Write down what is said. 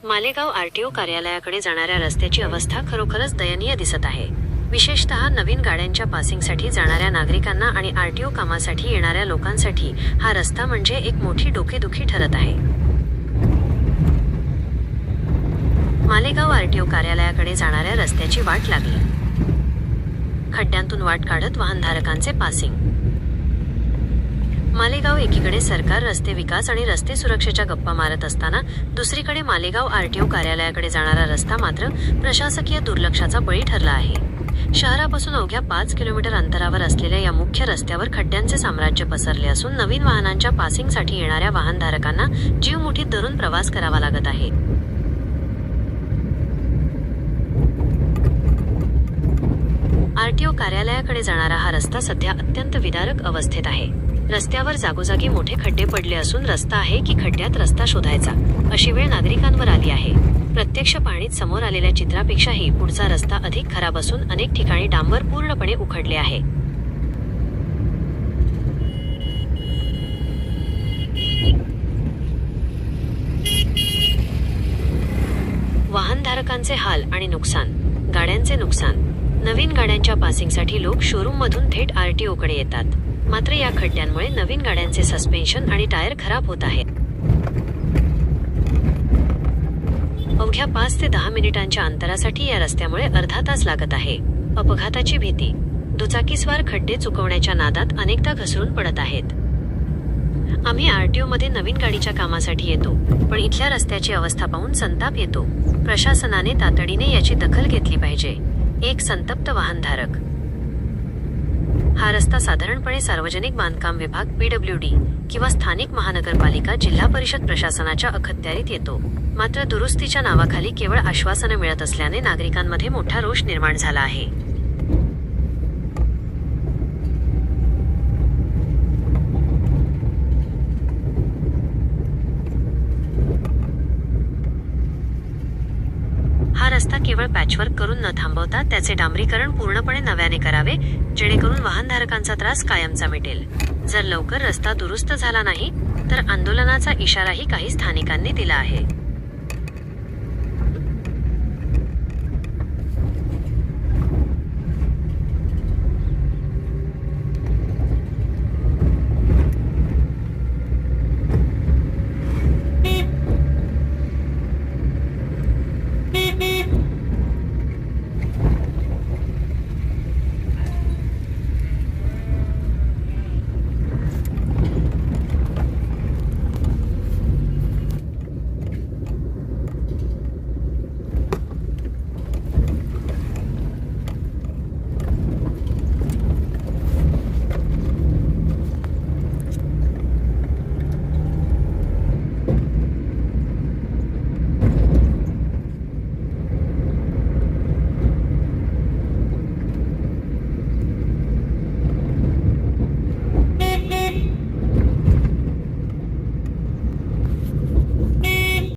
Malegaon RTO कार्यालयाकडे जाणाऱ्या रस्त्याची अवस्था खरोखरच दयनीय दिसत आहे। विशेषतः नवीन गाड्यांच्या पासिंगसाठी जाणाऱ्या नागरिकांना आणि आरटीओ कामासाठी येणाऱ्या लोकांसाठी हा रस्ता म्हणजे एक मोठी डोकेदुखी ठरत आहे। मालेगाव आरटीओ कार्यालयाकडे जाणाऱ्या रस्त्याची वाट लागली। खड्ड्यांतून वाट काढत वाहनधारकांचे पासिंग। मालेगाव एकीकडे सरकार रस्ते विकास आणि रस्ते सुरक्षेच्या गप्पा मारत असताना दुसरीकडे मालेगाव आरटीओ कार्यालयाकडे जाणारा रस्ता मात्र प्रशासकीय दुर्लक्षाचा बळी ठरला आहे। शहरापासून अवघ्या 5 किलोमीटर अंतरावर असलेल्या या मुख्य रस्त्यावर खड्ड्यांचे साम्राज्य पसरले असून नवीन वाहनांच्या पासिंगसाठी येणाऱ्या वाहनधारकांना जीव मुठीत धरून प्रवास करावा लागत आहे। आरटीओ कार्यालयाकडे जाणारा हा रस्ता सध्या अत्यंत विदारक अवस्थेत आहे। रस्त्यावर जागोजागी मोठे खड्डे पडले असून रस्ता आहे की खड्ड्यात रस्ता शोधायचा अशी वेळ नागरिकांवर आली आहे। प्रत्यक्ष पाहणीत समोर आलेल्या चित्रापेक्षाही पुढचा रस्ता अधिक खराब असून अनेक ठिकाणी डांबर पूर्णपणे उखडले आहे। वाहनधारकांचे हाल आणि नुकसान। गाड्यांचे नुकसान। नवीन गाड्यांच्या पासिंगसाठी लोक शोरूममधून थेट आरटीओकडे येतात, मात्र या खड्ड्यांमुळे नवीन गाड्यांचे सस्पेन्शन आणि टायर खराब होत आहेत। अवघ्या 5 ते 10 मिनिटांच्या अंतरासाठी या रस्त्यामुळे अर्धा तास लागत आहे। अपघाताची भीती। दुचाकीस्वार खड्डे चुकवण्याच्या नादात अनेकदा घसरून पडत आहेत। आम्ही आरटीओ मध्ये नवीन गाडीच्या कामासाठी येतो, पण इथल्या रस्त्याची अवस्था पाहून संताप येतो। प्रशासनाने तातडीने याची दखल घेतली पाहिजे। एक संतप्त वाहनधारक। हा रस्ता साधारणपणे सार्वजनिक बांधकाम विभाग पीडब्ल्यूडी किंवा स्थानिक महानगरपालिका जिल्हा परिषद प्रशासनाच्या अखत्यारीत येतो, मात्र दुरुस्तीच्या नावाखाली केवळ आश्वासनं मिळत असल्याने नागरिकांमध्ये मोठा रोष निर्माण झाला आहे। हा रस्ता केवळ पॅचवर्क करून न थांबवता त्याचे डांबरीकरण पूर्णपणे नव्याने करावे, जेणेकरून वाहनधारकांचा त्रास कायमचा मिटेल। जर लवकर रस्ता दुरुस्त झाला नाही तर आंदोलनाचा इशाराही काही स्थानिकांनी दिला आहे।